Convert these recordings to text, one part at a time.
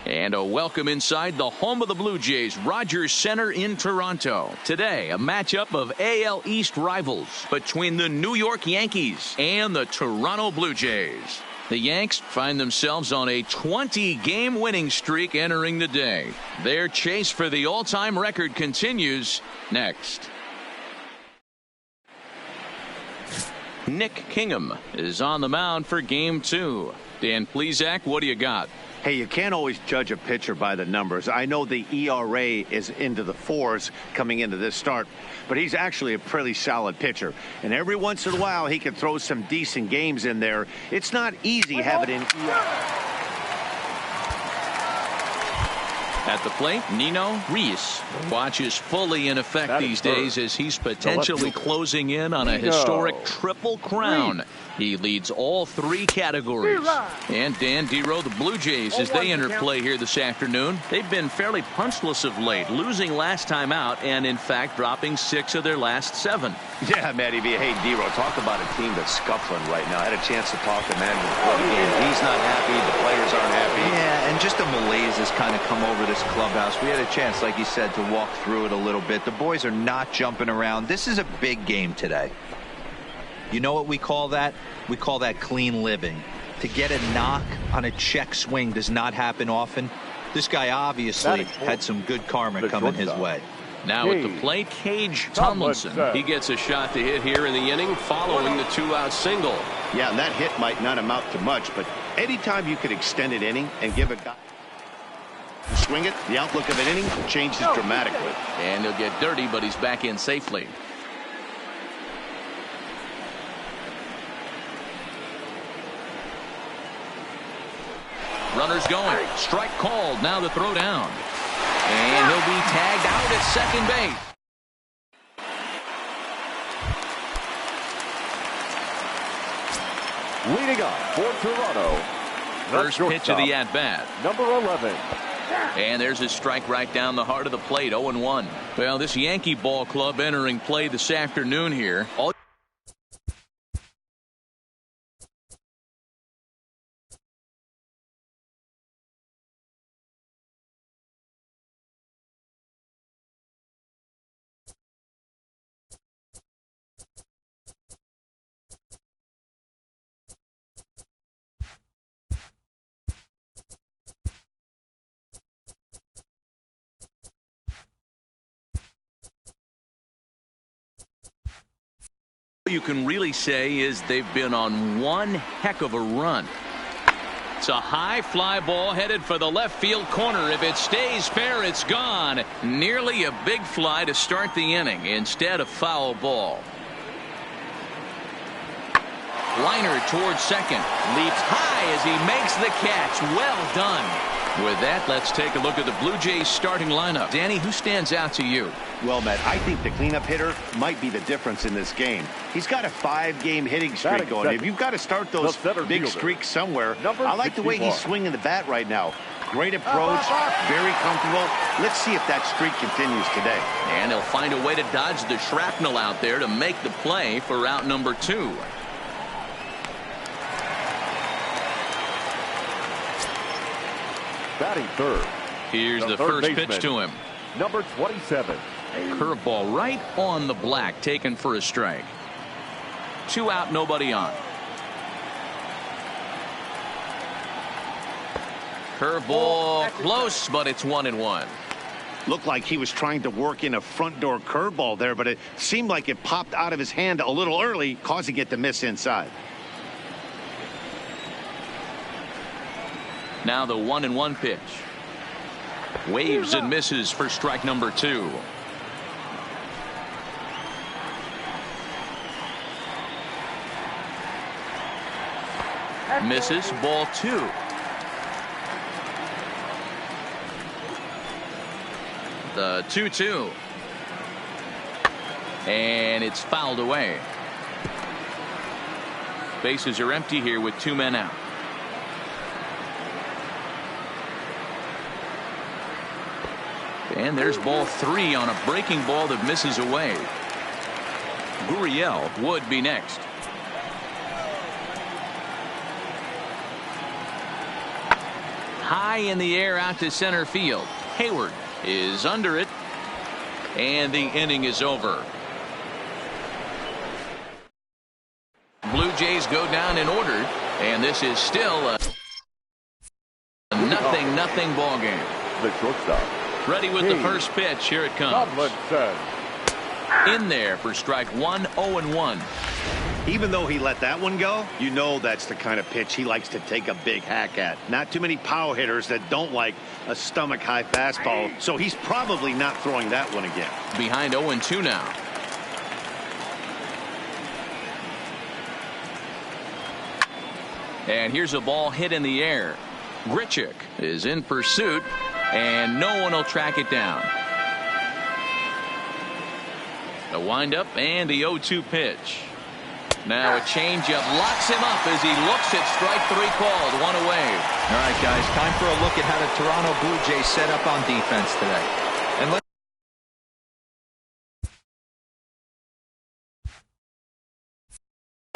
And a welcome inside the home of the Blue Jays, Rogers Center in Toronto. Today, a matchup of AL East rivals between the New York Yankees and the Toronto Blue Jays. The Yanks find themselves on a 20-game winning streak entering the day. Their chase for the all-time record continues next. Nick Kingham is on the mound for Game 2. Dan Plesac, what do you got? Hey, you can't always judge a pitcher by the numbers. I know the ERA is into the 4s coming into this start, but he's actually a pretty solid pitcher. And every once in a while, he can throw some decent games in there. It's not easy having an ERA. At the plate, Nino Reese. Watch is fully in effect these days as he's potentially closing in on a historic triple crown. He leads all 3 categories. And Dan Dero, the Blue Jays, as they enter play here this afternoon, they've been fairly punchless of late, losing last time out and, in fact, dropping 6 of their last 7. Yeah, MLBThe. Hey, Dero, talk about a team that's scuffling right now. I had a chance to talk to Madden before the game. He's not happy. The players aren't happy. Yeah, and just a malaise has kind of come over this clubhouse. We had a chance, like you said, to walk through it a little bit. The boys are not jumping around. This is a big game today. You know what we call that? We call that clean living. To get a knock on a check swing does not happen often. This guy obviously had some good karma coming his way. Now at the plate, Cage Tomlinson. He gets a shot to hit here in the inning following the 2-out single. Yeah, and that hit might not amount to much, but anytime you could extend an inning and give a guy to swing it, the outlook of an inning changes dramatically. And he'll get dirty, but he's back in safely. Runners going. Strike called. Now the throw down. And he'll be tagged out at second base. Leading off for Toronto. First pitch of the at-bat. Number 11. And there's a strike right down the heart of the plate. 0-1. Well, this Yankee ball club entering play this afternoon here. You can really say is they've been on one heck of a run. It's a high fly ball headed for the left field corner. If it stays fair, it's gone. Nearly a big fly to start the inning. Instead, a foul ball. Liner towards second. Leaps high as he makes the catch. Well done. With that, let's take a look at the Blue Jays starting lineup. Danny, who stands out to you? Well, Matt, I think the cleanup hitter might be the difference in this game. He's got a 5-game hitting streak going. If you've got to start those big streaks somewhere, I like the way he's swinging the bat right now. Great approach, very comfortable. Let's see if that streak continues today. And he'll find a way to dodge the shrapnel out there to make the play for out number 2. Batting third. Here's the first pitch to him. Number 27. Curveball right on the black, taken for a strike. 2 out, nobody on. Curveball close, but it's 1-1. Looked like he was trying to work in a front door curveball there, but it seemed like it popped out of his hand a little early, causing it to miss inside. Now the 1-1 pitch. Waves and misses for strike number 2. Misses, ball 2. The 2-2. And it's fouled away. Bases are empty here with 2 men out. And there's ball 3 on a breaking ball that misses away. Gurriel would be next. high in the air out to center field. Hayward is under it, and the inning is over. Blue Jays go down in order, and this is still a nothing ball game. The shortstop. Ready with the first pitch. Here it comes. In there for strike one, 0-1. Even though he let that one go, you know that's the kind of pitch he likes to take a big hack at. Not too many power hitters that don't like a stomach-high fastball, so he's probably not throwing that one again. Behind 0-2 now. And here's a ball hit in the air. Grichuk is in pursuit, and no one will track it down. The windup and the 0-2 pitch. Now a changeup locks him up as he looks at strike three called. One away. All right, guys, time for a look at how the Toronto Blue Jays set up on defense today. And let's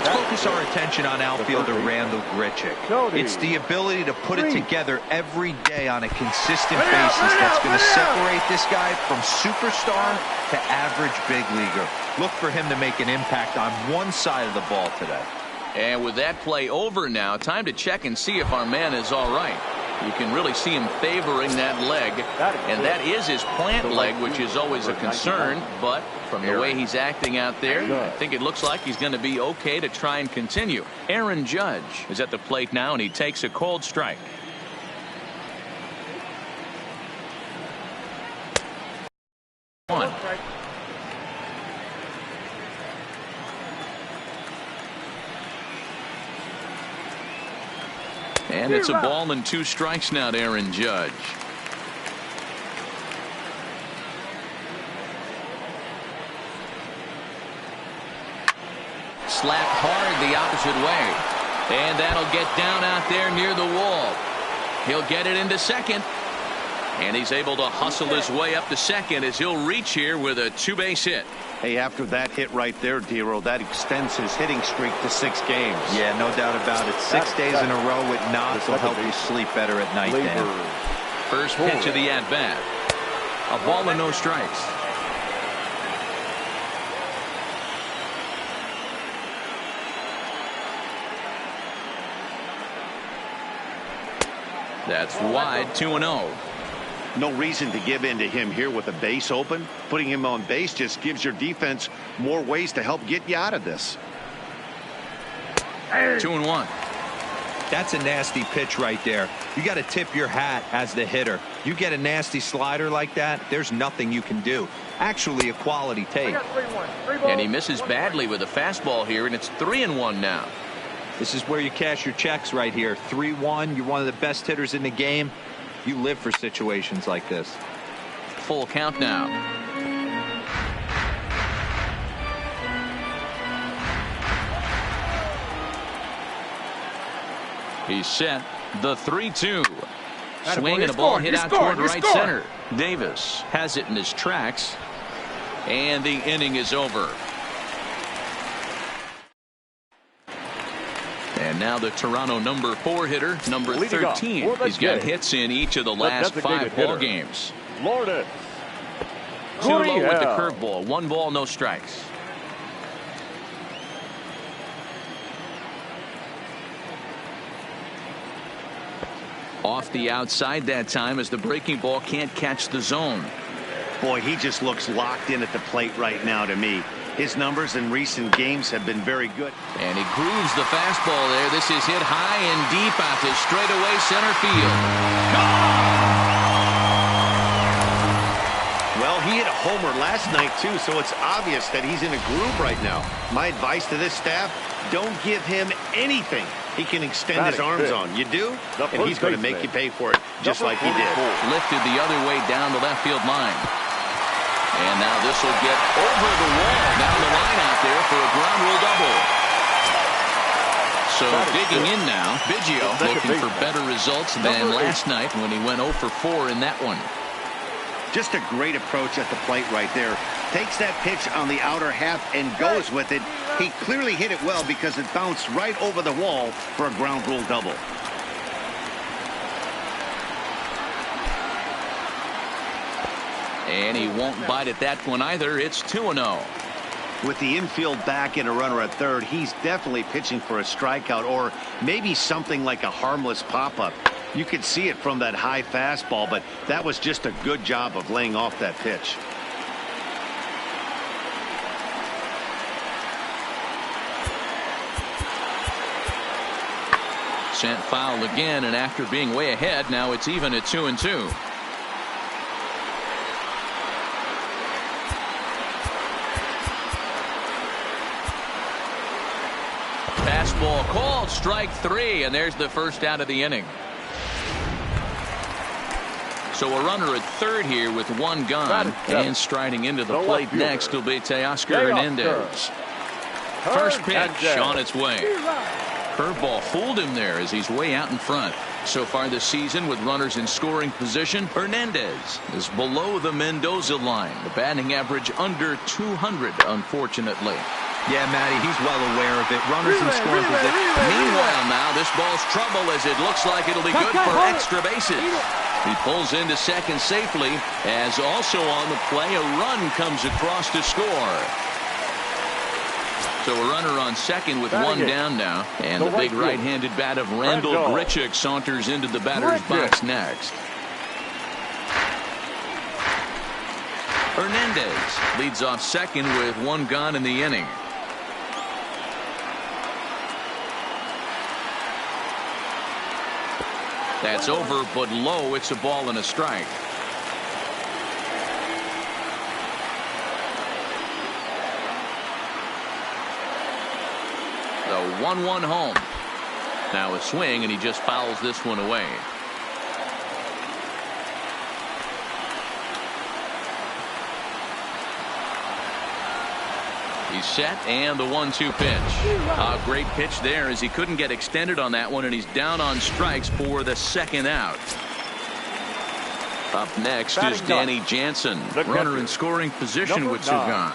focus our attention on outfielder Randall Grichuk. It's the ability to put it together every day on a consistent basis that's going to separate this guy from superstar to average big leaguer. Look for him to make an impact on one side of the ball today. And with that play over now, time to check and see if our man is all right. You can really see him favoring that leg, and that is his plant leg, which is always a concern. But from the way he's acting out there, I think it looks like he's going to be okay to try and continue. Aaron Judge is at the plate now, and he takes a cold strike. One. And it's a ball and 2 strikes now to Aaron Judge. Slapped hard the opposite way. And that'll get down out there near the wall. He'll get it into second. And he's able to hustle his way up to second as he'll reach here with a 2-base hit. Hey, after that hit right there, Dero, that extends his hitting streak to 6 games. Yeah, no doubt about it. 6 days in a row with knocks will help you sleep better at night, Dan. First pitch of the at-bat. A ball and no strikes. That's wide, 2-0. No reason to give in to him here with a base open. Putting him on base just gives your defense more ways to help get you out of this. 2-1. That's a nasty pitch right there. You got to tip your hat as the hitter. You get a nasty slider like that, there's nothing you can do. Actually, a quality take. And he misses badly with a fastball here, and it's 3-1 now. This is where you cash your checks right here. 3-1. You're one of the best hitters in the game. You live for situations like this. Full count now. He's set. The 3-2. Swing and a ball hit out toward right center. Davis has it in his tracks. And the inning is over. And now the Toronto number 4 hitter, number 13. He's got hits in each of the last 5 ball games. Too low with the curveball. 1 ball, no strikes. Off the outside that time as the breaking ball can't catch the zone. Boy, he just looks locked in at the plate right now to me. His numbers in recent games have been very good. And he grooves the fastball there. This is hit high and deep out to straightaway center field. Well, he hit a homer last night, too, so it's obvious that he's in a groove right now. My advice to this staff, don't give him anything he can extend his arms on. You do, and he's going to make you pay for it, just like he did. Lifted the other way down the left field line. And now this will get over the wall down the line out there for a ground rule double. So digging in now, Biggio looking for better results than last night when he went 0 for 4 in that one. Just a great approach at the plate right there. Takes that pitch on the outer half and goes with it. He clearly hit it well because it bounced right over the wall for a ground rule double. And he won't bite at that one either. It's 2-0. With the infield back and a runner at third, he's definitely pitching for a strikeout or maybe something like a harmless pop-up. You could see it from that high fastball, but that was just a good job of laying off that pitch. Sent foul again, and after being way ahead, now it's even at 2-2. Fastball called, strike 3, and there's the first out of the inning. So a runner at third here with one gone, and striding into the plate next will be Teoscar Hernandez. First pitch on its way. Curveball fooled him there as he's way out in front. So far this season with runners in scoring position, Hernandez is below the Mendoza line. The batting average under 200, unfortunately. Yeah, Matty, he's well aware of it. Runners in scoring position. Meanwhile now, this ball's trouble as it looks like it'll be good for extra bases. He pulls into second safely as also on the play a run comes across to score. So a runner on second with one down now. And the big right-handed bat of Randall Grichuk saunters into the batter's box next. Hernandez leads off second with one gone in the inning. That's over, but low. It's a ball and a strike. The 1-1 home. Now a swing, and he just fouls this one away. He's set, and the 1-2 pitch. A great pitch there as he couldn't get extended on that one, and he's down on strikes for the second out. Up next is Danny Jansen, runner in scoring position with two gone.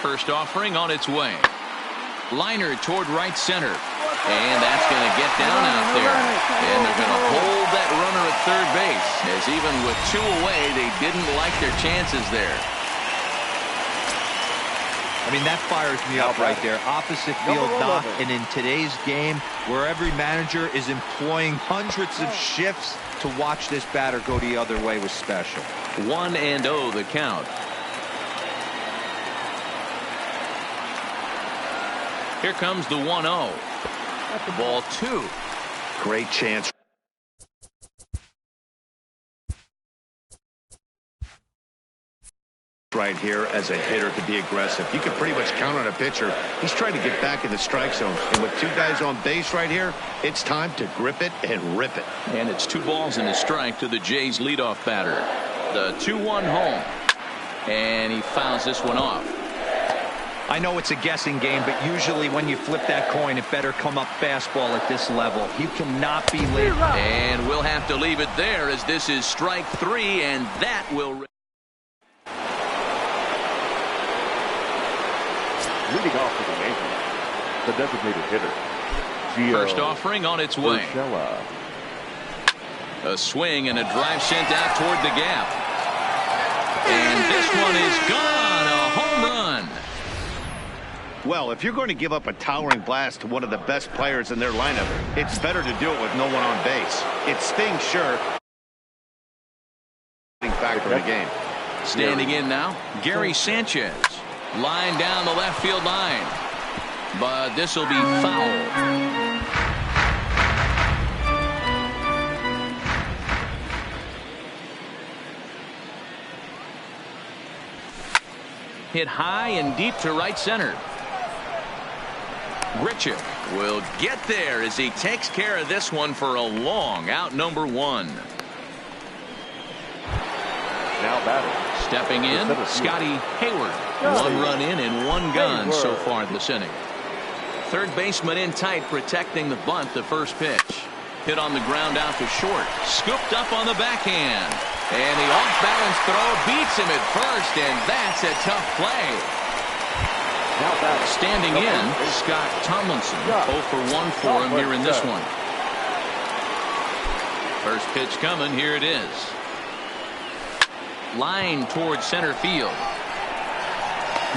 First offering on its way. Liner toward right center. And that's going to get down out there. And they're going to hold that runner at third base, as even with two away, they didn't like their chances there. I mean, that fires me up right there. Opposite field knock, and in today's game, where every manager is employing hundreds of shifts to watch this batter go the other way was special. 1-0 the count. Here comes the 1-0. Ball 2. Great chance right here as a hitter to be aggressive. You can pretty much count on a pitcher. He's trying to get back in the strike zone. And with two guys on base right here, it's time to grip it and rip it. And it's 2 balls and a strike to the Jays leadoff batter. The 2-1 home. And he fouls this one off. I know it's a guessing game, but usually when you flip that coin, it better come up fastball at this level. You cannot be late. And we'll have to leave it there as this is strike 3, and that will... Leading off for the Yankees, the designated hitter. First offering on its way. A swing and a drive sent out toward the gap. And this one is gone. A home run. Well, if you're going to give up a towering blast to one of the best players in their lineup, it's better to do it with no one on base. It stings, sure. Factor in the game. Standing in now, Gary Sanchez. Line down the left field line. But this will be foul. Hit high and deep to right center. Grichuk will get there as he takes care of this one for a long out, number 1. Now batting. Stepping in, Scotty Hayward. 1 run in and 1 gone so far this inning. Third baseman in tight, protecting the bunt. The first pitch. Hit on the ground out to short. Scooped up on the backhand. And the off-balance throw beats him at first, and that's a tough play. Standing in, Scott Tomlinson. 0 for 1 for him here in this one. First pitch coming. Here it is. line towards center field.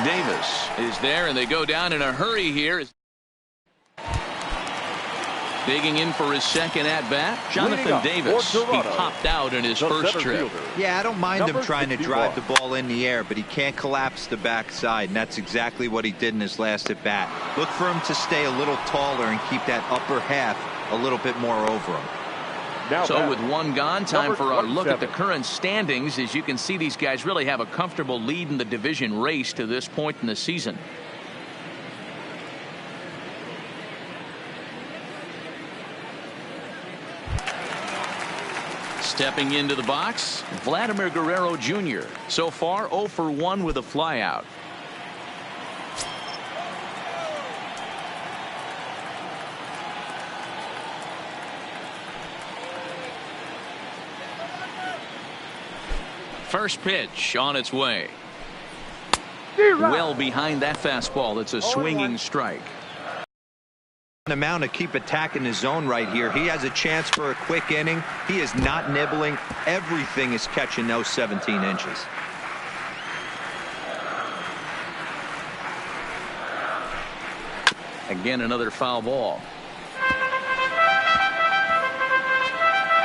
Davis is there, and they go down in a hurry here. Digging in for his second at-bat, Jonathan Davis. He popped out in his first trip. Yeah, I don't mind him trying to drive the ball in the air, but he can't collapse the backside, and that's exactly what he did in his last at-bat. Look for him to stay a little taller and keep that upper half a little bit more over him. So with one gone, time for our look at the current standings. As you can see, these guys really have a comfortable lead in the division race to this point in the season. Stepping into the box, Vladimir Guerrero Jr. So far 0 for 1 with a flyout. First pitch on its way. Well behind that fastball. It's a swinging strike. Amount to keep attacking his zone right here. He has a chance for a quick inning. He is not nibbling. Everything is catching those 17 inches. Again, another foul ball.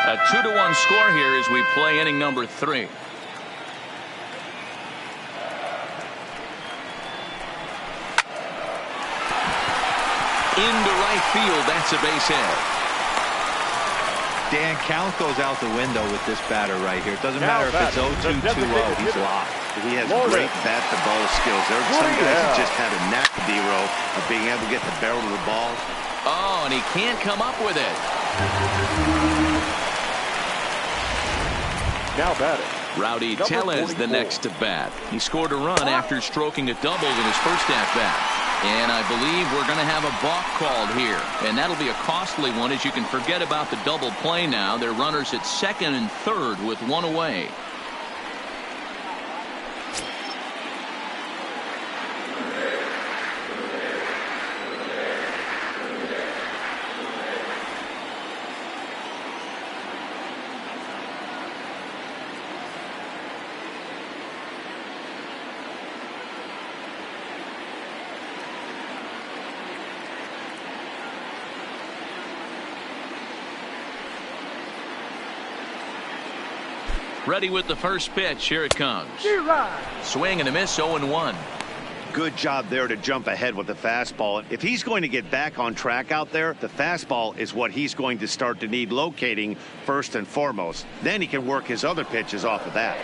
A 2-1 score here as we play inning number 3. Into right field. That's a base hit. Dan, count goes out the window with this batter right here. It doesn't matter if it's 0-2, 2-0. He's locked. He has great bat-to-ball skills. There are some guys that just have a knack, Dero, of being able to get the barrel of the ball. Oh, and he can't come up with it. Now batting. Rowdy Tellez the next to bat. He scored a run after stroking a double in his first at-bat. And I believe we're going to have a balk called here. And that'll be a costly one, as you can forget about the double play now. They're runners at second and third with one away. Ready with the first pitch. Here it comes. Swing and a miss. 0-1. Good job there to jump ahead with the fastball. If he's going to get back on track out there, the fastball is what he's going to start to need locating first and foremost. Then he can work his other pitches off of that.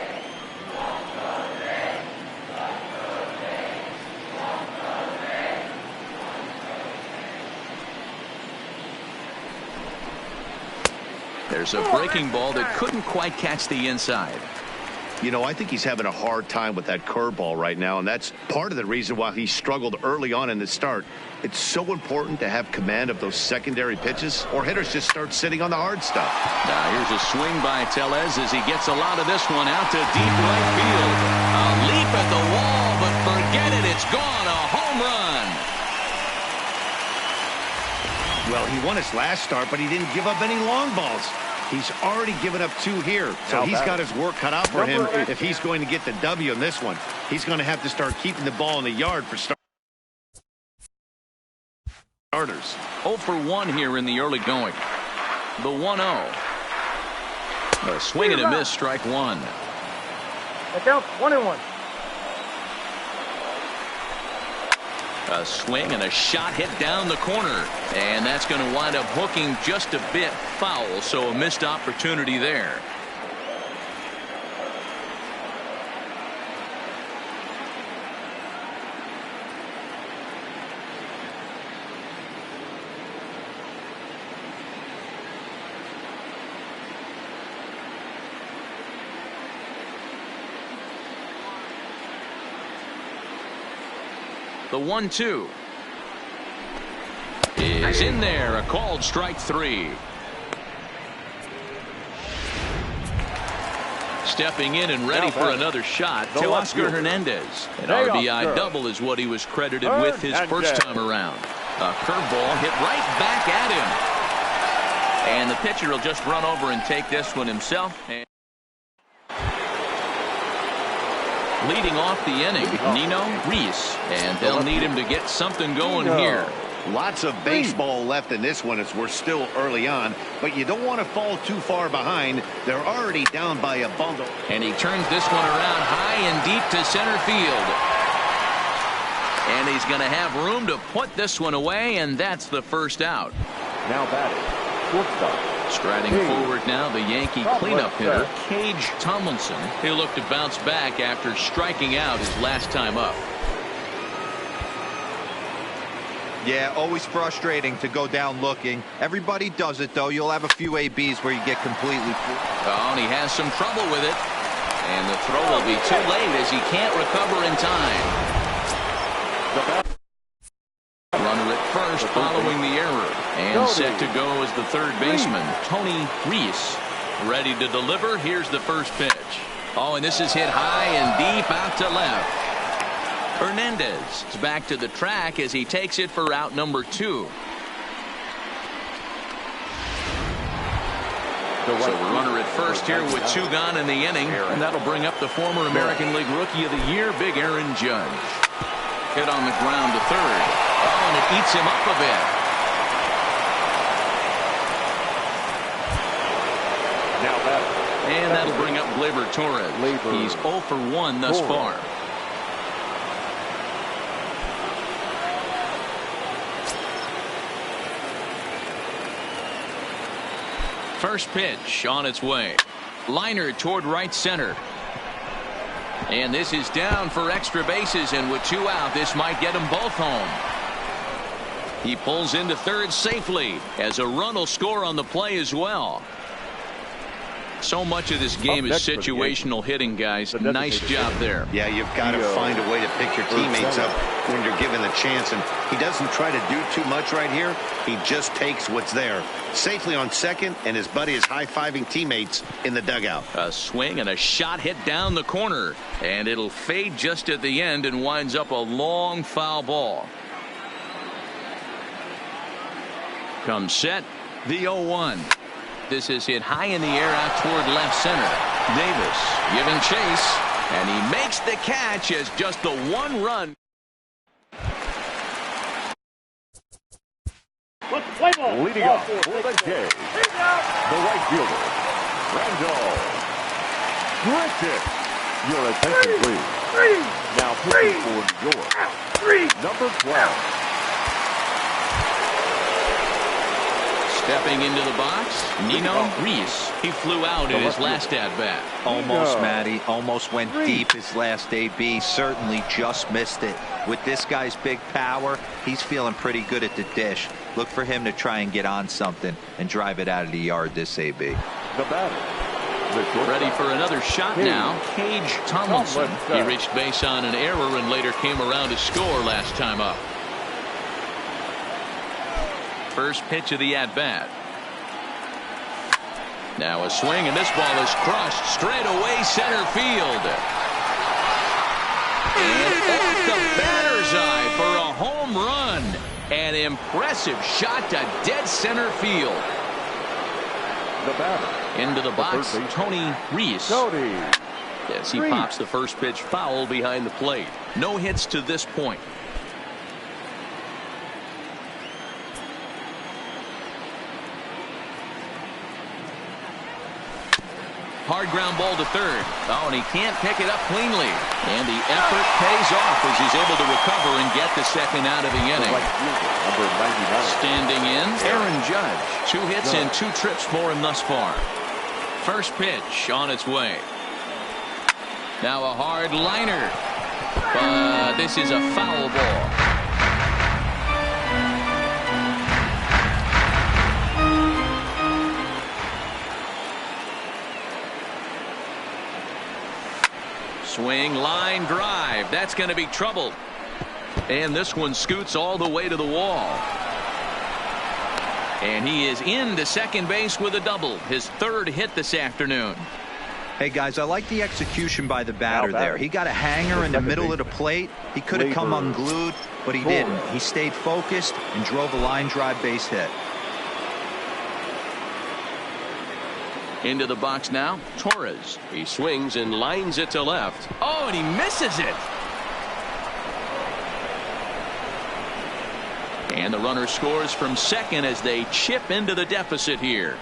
There's a breaking ball that couldn't quite catch the inside. You know, I think he's having a hard time with that curveball right now, and that's part of the reason why he struggled early on in the start. It's so important to have command of those secondary pitches, or hitters just start sitting on the hard stuff. Now here's a swing by Tellez as he gets a lot of this one out to deep right field. A leap at the wall, but forget it. It's gone. A home run. Well, he won his last start, but he didn't give up any long balls. He's already given up 2 here, so he's got his work cut out for him if he's going to get the W in this one. He's going to have to start keeping the ball in the yard for starters. 0 for 1 here in the early going. The 1-0. A swing and a miss, strike 1. Down 1-1. A swing and a shot hit down the corner. And that's going to wind up hooking just a bit foul, so a missed opportunity there. The 1-2 is in there. A called strike 3. Stepping in and ready for another shot, Teoscar Hernandez. An RBI double is what he was credited with his first time around. A curveball hit right back at him. And the pitcher will just run over and take this one himself. Leading off the inning, Nino Reese. And they'll need him to get something going here. Lots of baseball left in this one as we're still early on, but you don't want to fall too far behind. They're already down by a bundle. And he turns this one around high and deep to center field. And he's going to have room to put this one away, and that's the first out. Now batting, shortstop. Striding forward now, the Yankee cleanup hitter, Cage Tomlinson. He'll look to bounce back after striking out his last time up. Yeah, always frustrating to go down looking. Everybody does it, though. You'll have a few ABs where you get completely fooled. Oh, and he has some trouble with it. And the throw will be too late as he can't recover in time. Runner at first following the error. And set to go is the third baseman, Tony Reese. Ready to deliver. Here's the first pitch. Oh, and this is hit high and deep out to left. Hernandez is back to the track as he takes it for out number 2. So the runner at first here with 2 gone in the inning, and that'll bring up the former American League Rookie of the Year, Big Aaron Judge. Hit on the ground to third. Oh, and it eats him up a bit. Now batting. And that'll bring up Gleyber Torres. He's 0 for 1 thus far. First pitch on its way. Liner toward right center. And this is down for extra bases, and with 2 out, this might get them both home. He pulls into third safely as a run will score on the play as well. So much of this game is situational hitting, guys. Nice job there. Yeah, you've got to find a way to pick your teammates up when you're given the chance, and he doesn't try to do too much right here. He just takes what's there. Safely on second, and his buddy is high-fiving teammates in the dugout. A swing and a shot hit down the corner, and it'll fade just at the end and winds up a long foul ball. Comes set, the 0-1. This is hit high in the air out toward left center. Davis giving chase, and he makes the catch as just the 1 run. Leading off for the game, the right fielder, Randall Griffin. Your attention, please. Now pitching for New York, number 12. Stepping into the box, Nino Reese. He flew out in his last at-bat. Almost, Matty. Almost went deep his last AB. Certainly just missed it. With this guy's big power, he's feeling pretty good at the dish. Look for him to try and get on something and drive it out of the yard this AB. The batter. Ready for another shot now. Cage Tomlinson. He reached base on an error and later came around to score last time up. First pitch of the at-bat. Now a swing, and this ball is crushed straight away center field. And off the batter's eye for a home run. An impressive shot to dead center field. The batter. Into the box, Tony Reese. Yes, he pops the first pitch foul behind the plate. No hits to this point. Hard ground ball to third. Oh, and he can't pick it up cleanly. And the effort pays off as he's able to recover and get the second out of the inning. Standing in, Aaron Judge. 2 hits and 2 trips for him thus far. First pitch on its way. Now a hard liner. But this is a foul ball. Swing, line drive. That's going to be trouble. And this one scoots all the way to the wall. And he is into second base with a double. His 3rd hit this afternoon. Hey, guys, I like the execution by the batter there. He got a hanger in the middle of the plate. He could have come unglued, but he didn't. He stayed focused and drove a line drive base hit. Into the box now, Torres. He swings and lines it to left. Oh, and he misses it. And the runner scores from second as they chip into the deficit here.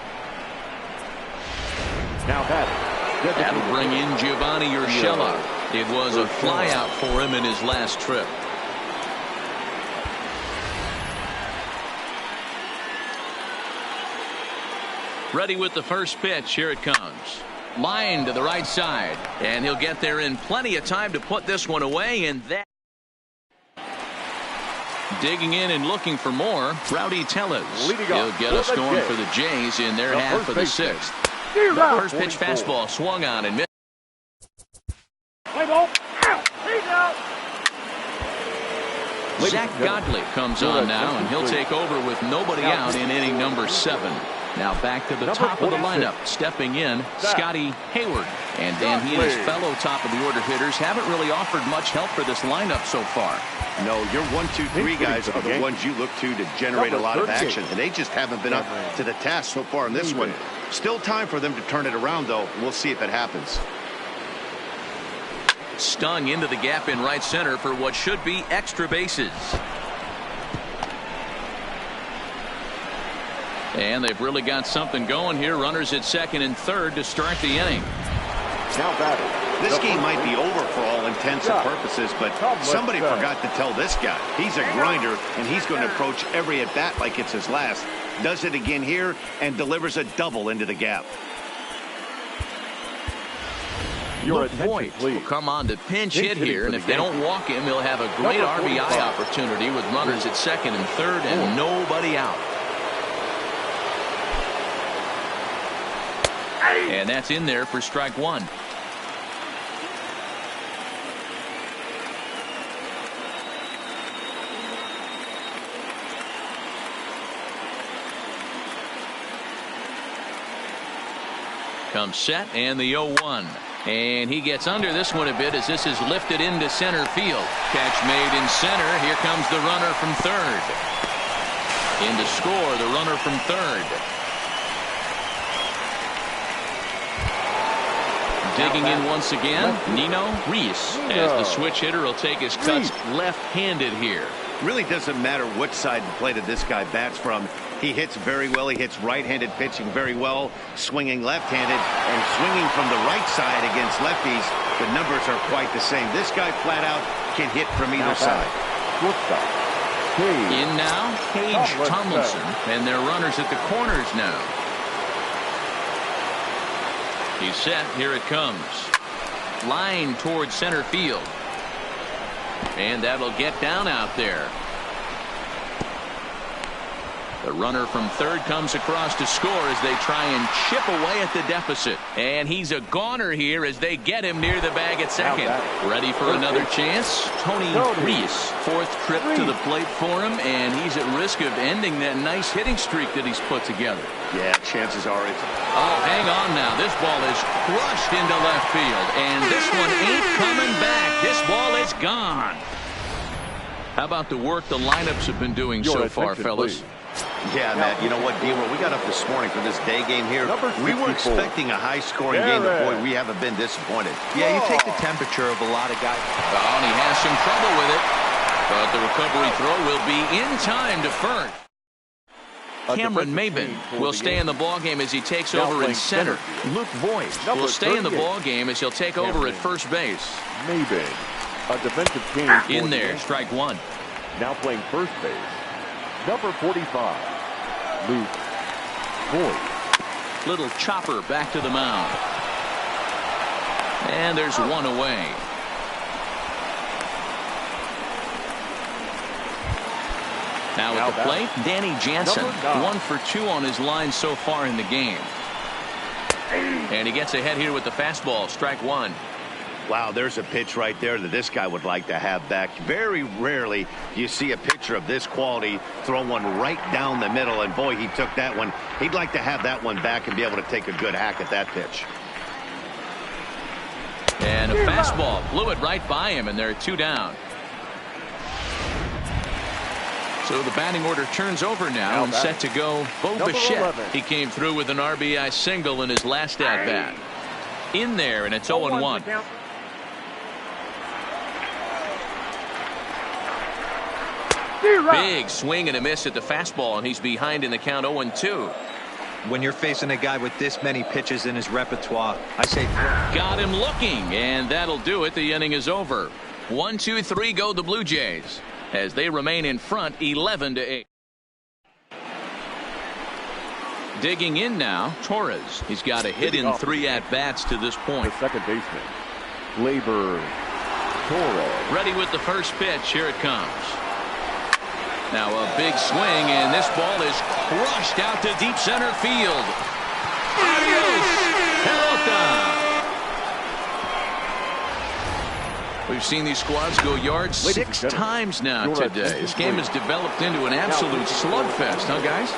Now that'll bring in Giovanni Urshela. It was a flyout for him in his last trip. Ready with the first pitch. Here it comes. Line to the right side. And he'll get there in plenty of time to put this one away. And that. Digging in and looking for more. Rowdy Tellez. He'll get us going for the Jays in their half of the sixth. The first pitch fastball swung on and missed. Play ball. He's out. Zach Godley comes on now, and he'll take over with nobody out in inning number 7. Now back to the top of the lineup. Stepping in, Scotty Hayward. And Dan, he and his fellow top of the order hitters haven't really offered much help for this lineup so far. No, your 1, 2, 3 guys are the ones you look to generate a lot of action, and they just haven't been up to the task so far in this one. Still time for them to turn it around, though. We'll see if it happens. Stung into the gap in right center for what should be extra bases. And they've really got something going here. Runners at second and third to start the inning. Now batting. This game might be over for all intents and purposes, but somebody forgot to tell this guy. He's a grinder, and he's going to approach every at-bat like it's his last. Does it again here and delivers a double into the gap. Luke Voigt will come on to pinch hit here, and if they don't walk him, he'll have a great RBI opportunity with runners at second and third and nobody out. And that's in there for strike one. Comes set and the 0-1. And he gets under this one a bit as this is lifted into center field. Catch made in center. Here comes the runner from third. In to score the runner from third. Digging in once again, Nino Reese, as the switch hitter will take his cuts left-handed here. Really doesn't matter which side of the plate this guy bats from. He hits very well. He hits right-handed pitching very well, swinging left-handed, and swinging from the right side against lefties. The numbers are quite the same. This guy flat out can hit from either side. In now, Paige Tomlinson, and their runners at the corners now. He's set. Here it comes. Line towards center field. And that'll get down out there. The runner from third comes across to score as they try and chip away at the deficit. And he's a goner here as they get him near the bag at second. Ready for another chance? Tony Reese. Fourth trip to the plate for him, and he's at risk of ending that nice hitting streak that he's put together. Yeah, chances are it's... Oh, hang on now. This ball is crushed into left field, and this one ain't coming back. This ball is gone. How about the work the lineups have been doing so far, fellas? Yeah, Matt, you know what, D-Roll, we got up this morning for this day game here. We were expecting a high-scoring game, but boy, we haven't been disappointed. Yeah, you take the temperature of a lot of guys. Oh, and he has some trouble with it. But the recovery throw will be in time to first. Cameron Maben will stay in the ballgame as he takes over in center. Luke Voigt will stay in the ballgame as he'll take over at first base. Maben, a defensive change. In there, strike one. Now playing first base. Number 45, Luke Voigt. Little chopper back to the mound. And there's one away. Now at the plate, Danny Jansen. 1 for 2 on his line so far in the game. And he gets ahead here with the fastball, strike one. Wow, there's a pitch right there that this guy would like to have back. Very rarely you see a pitcher of this quality throw one right down the middle, and boy, he took that one. He'd like to have that one back and be able to take a good hack at that pitch. And a fastball blew it right by him, and there are 2 down. So the batting order turns over now and set to go Bo Bichette. He came through with an RBI single in his last at-bat. In there, and it's 0-1. Big swing and a miss at the fastball, and he's behind in the count 0-2. When you're facing a guy with this many pitches in his repertoire, I say got him looking, and that'll do it. The inning is over. 1-2-3 go the Blue Jays as they remain in front 11-8. Digging in now, Torres. He's got a hit in 3 at-bats to this point. The second baseman, Labor Torres. Ready with the first pitch. Here it comes. Now a big swing, and this ball is crushed out to deep center field. Adios, pelota. We've seen these squads go yards 6 times now today. This game has developed into an absolute slugfest, huh, guys?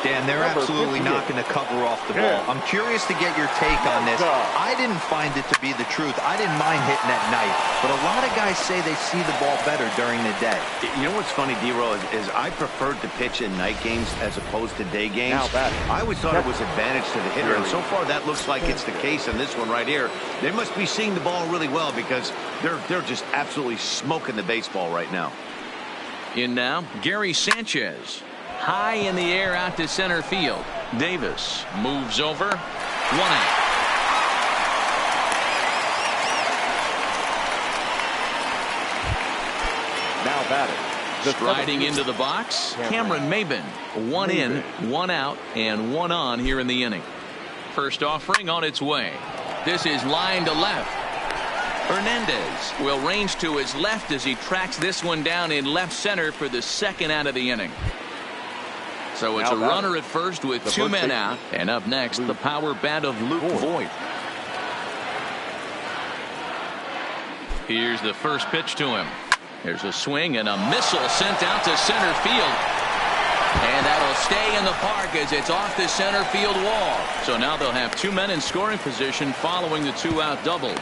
Dan, they're absolutely knocking the cover off the ball. I'm curious to get your take on this. I didn't find it to be the truth. I didn't mind hitting at night, but a lot of guys say they see the ball better during the day. You know what's funny, D-Row, is I preferred to pitch in night games as opposed to day games. I always thought it was advantage to the hitter, and so far that looks like it's the case in this one right here. They must be seeing the ball really well because they're just absolutely smoking the baseball right now. In now, Gary Sanchez. High in the air out to center field. Davis moves over. 1 out. Now batting. Striding into the box, Cameron Maben. 1 in, 1 out, and 1 on here in the inning. First offering on its way. This is line to left. Hernandez will range to his left as he tracks this one down in left center for the second out of the inning. So it's a runner at first with 2 men out. And up next, the power bat of Luke Voigt. Here's the first pitch to him. There's a swing and a missile sent out to center field. And that'll stay in the park as it's off the center field wall. So now they'll have 2 men in scoring position following the 2-out double.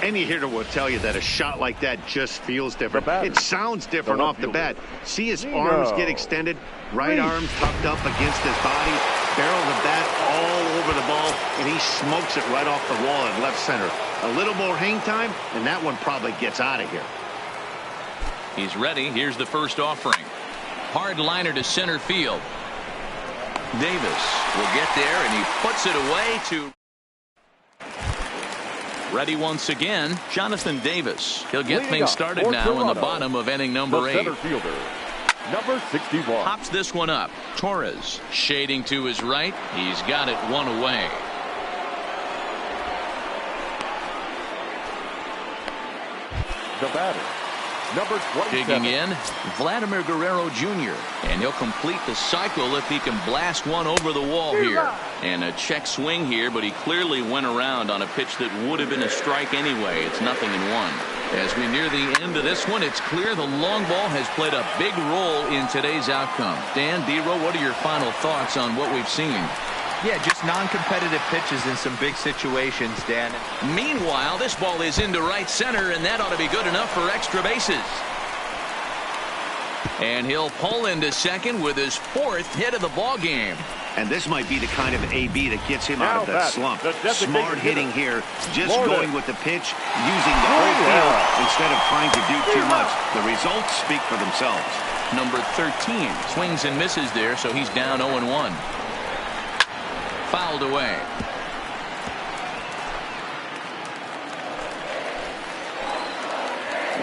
Any hitter will tell you that a shot like that just feels different. It sounds different off the bat. See his arms get extended, right arm tucked up against his body, barrel of the bat all over the ball, and he smokes it right off the wall in left center. A little more hang time, and that one probably gets out of here. He's ready. Here's the first offering. Hard liner to center field. Davis will get there, and he puts it away to... Ready once again, Jonathan Davis. He'll get things started now in the bottom of inning number 8. Center fielder, number 61. Pops this one up. Torres shading to his right. He's got it 1 away. The batter, number 27. Digging in, Vladimir Guerrero Jr. And he'll complete the cycle if he can blast one over the wall here. And a check swing here, but he clearly went around on a pitch that would have been a strike anyway. It's 0-1. As we near the end of this one, it's clear the long ball has played a big role in today's outcome. Dan, D-Row, what are your final thoughts on what we've seen? Yeah, just non-competitive pitches in some big situations, Dan. Meanwhile, this ball is into right center, and that ought to be good enough for extra bases. And he'll pull into second with his 4th hit of the ball game. And this might be the kind of AB that gets him out of that slump. Smart hitting here, just going with the pitch, using the whole field instead of trying to do too much. The results speak for themselves. Number 13 swings and misses there, so he's down 0-1. Fouled away.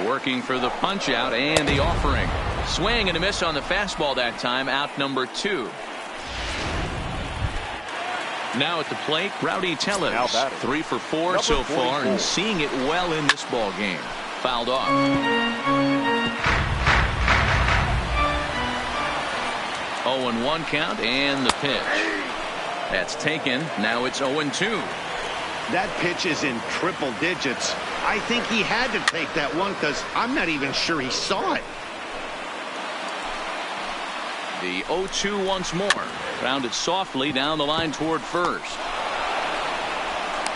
Working for the punch out and the offering. Swing and a miss on the fastball that time. Out number 2. Now at the plate, Rowdy Tellez. 3 for 4 so far and seeing it well in this ball game. Fouled off. 0-1 count and the pitch. That's taken. Now it's 0-2. That pitch is in triple digits. I think he had to take that one because I'm not even sure he saw it. The 0-2 once more. Grounded softly down the line toward first.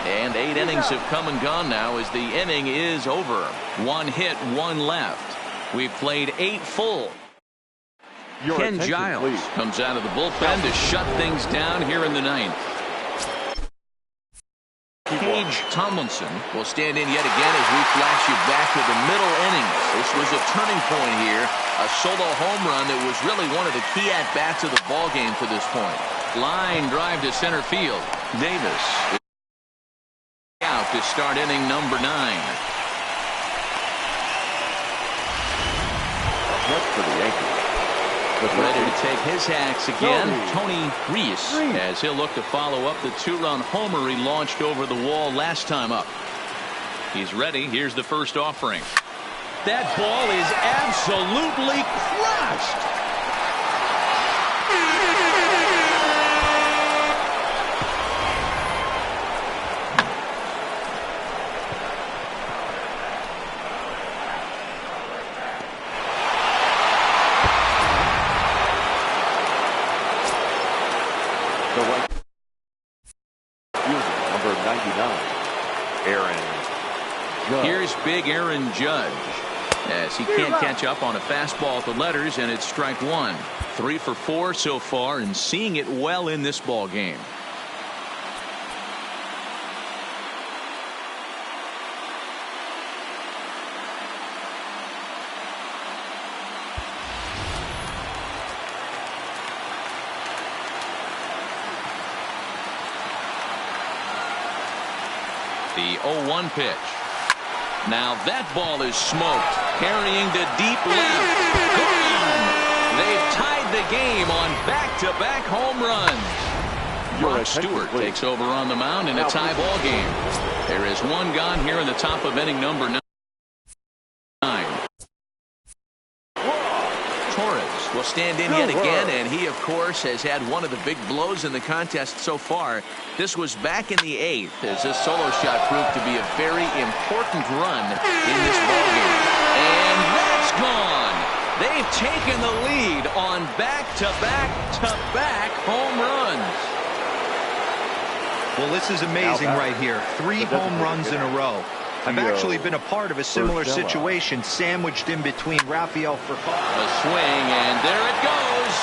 And 8 innings have come and gone now as the inning is over. 1 hit, 1 left. We've played 8 full. Your Ken attention, Giles please. comes out of the bullpen to shut things down here in the 9th. Paige Tomlinson will stand in yet again as we flash you back to the middle innings. This was a turning point here, a solo home run that was really one of the key at-bats of the ballgame to this point. Line drive to center field. Davis out to start inning number 9. Next for the Yankees. Ready to take his hacks again, Tony Reese, as he'll look to follow up the 2-run homer he launched over the wall last time up. He's ready. Here's the first offering. That ball is absolutely crushed. Here's big Aaron Judge as he can't catch up on a fastball at the letters, and it's strike 1. 3 for 4 so far and seeing it well in this ball game. The 0-1 pitch. Now that ball is smoked, carrying to deep left. Gone! They've tied the game on back-to-back home runs. Brock Stewart takes over on the mound in a tie ball game. There is one gone here in the top of inning number 9. Torres will stand in yet again, and he, of course, has had one of the big blows in the contest so far. This was back in the 8th as this solo shot proved to be a very important run in this ballgame. And that's gone. They've taken the lead on back-to-back-to-back home runs. Well, this is amazing right here. 3 home runs in a row. I've actually been a part of a similar situation, sandwiched in between Rafael Furcal. A swing, and there it goes.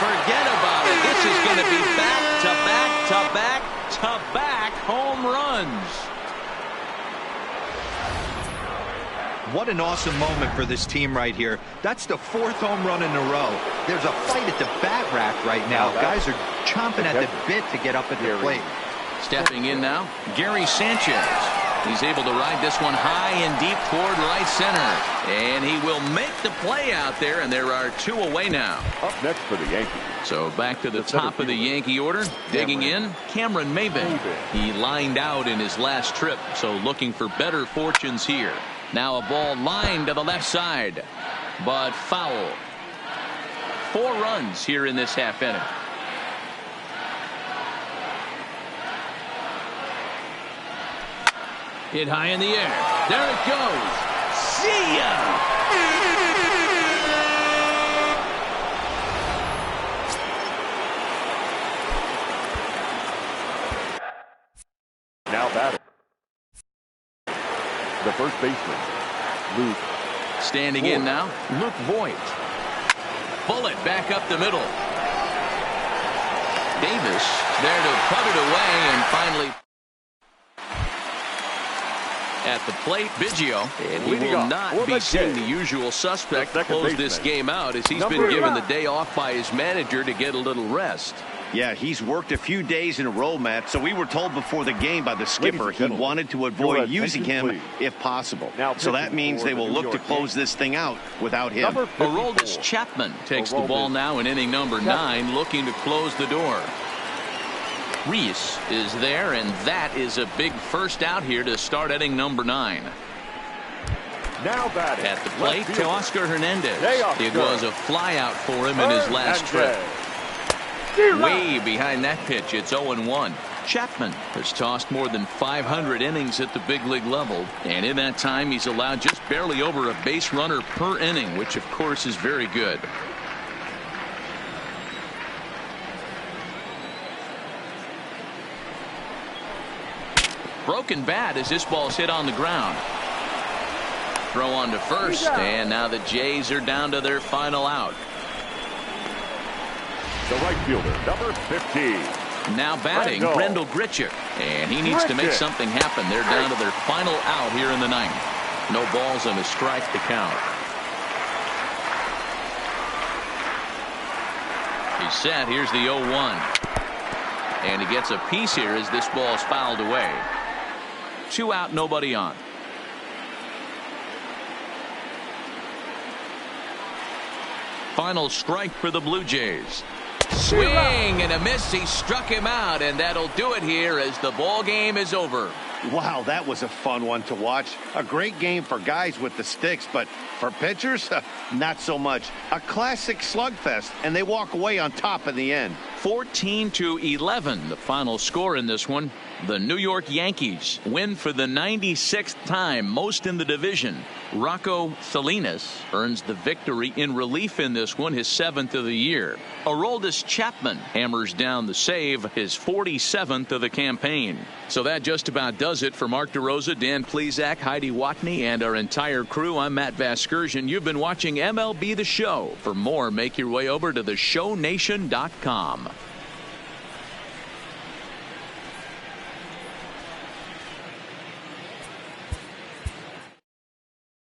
Forget about it. This is going to be back-to-back-to-back-to-back home runs. What an awesome moment for this team right here. That's the 4th home run in a row. There's a fight at the bat rack right now. Guys are chomping at the bit to get up at the plate. Stepping in now, Gary Sanchez. He's able to ride this one high and deep toward right center. And he will make the play out there, and there are 2 away now. Up next for the Yankees. So back to the top of the Yankee order. Digging in, Cameron Maybin. He lined out in his last trip, so looking for better fortunes here. Now a ball lined to the left side, but foul. 4 runs here in this half inning. Hit high in the air. There it goes. See ya! Now batting. The first baseman, Luke. Standing in now, Luke Voigt. Bullet back up the middle. Davis there to put it away, and finally at the plate, Biggio, and he will not be seeing the usual suspect close this game out, as he's been given the day off by his manager to get a little rest. Yeah, he's worked a few days in a row, Matt, so we were told before the game by the skipper he wanted to avoid using him if possible. So that means they will look to close this thing out without him. Aroldis Chapman takes the ball now in inning number 9, looking to close the door. Reese is there, and that is a big first out here to start inning number 9. Now batting. At the plate, Teoscar Hernandez. It was a flyout for him in his last trip. Way behind that pitch, it's 0-1. Chapman has tossed more than 500 innings at the big league level, and in that time he's allowed just barely over a base runner per inning, which of course is very good. Broken bat as this ball's hit on the ground. throw on to first, and now the Jays are down to their final out. The right fielder, number 15. Now batting, Grendel Gritchick, and he needs to make something happen. They're down to their final out here in the ninth. No balls and a strike to count. He's set. Here's the 0-1. And he gets a piece here as this ball is fouled away. 2 out, nobody on. Final strike for the Blue Jays. Swing and a miss. He struck him out, and that'll do it here as the ball game is over. Wow, that was a fun one to watch. A great game for guys with the sticks, but for pitchers, not so much. A classic slugfest, and they walk away on top in the end. 14-11, the final score in this one. The New York Yankees win for the 96th time, most in the division. Rocco Salinas earns the victory in relief in this one, his 7th of the year. Aroldis Chapman hammers down the save, his 47th of the campaign. So that just about does it for Mark DeRosa, Dan Plesac, Heidi Watney, and our entire crew. I'm Matt Vasgersian. You've been watching MLB The Show. For more, make your way over to theshownation.com.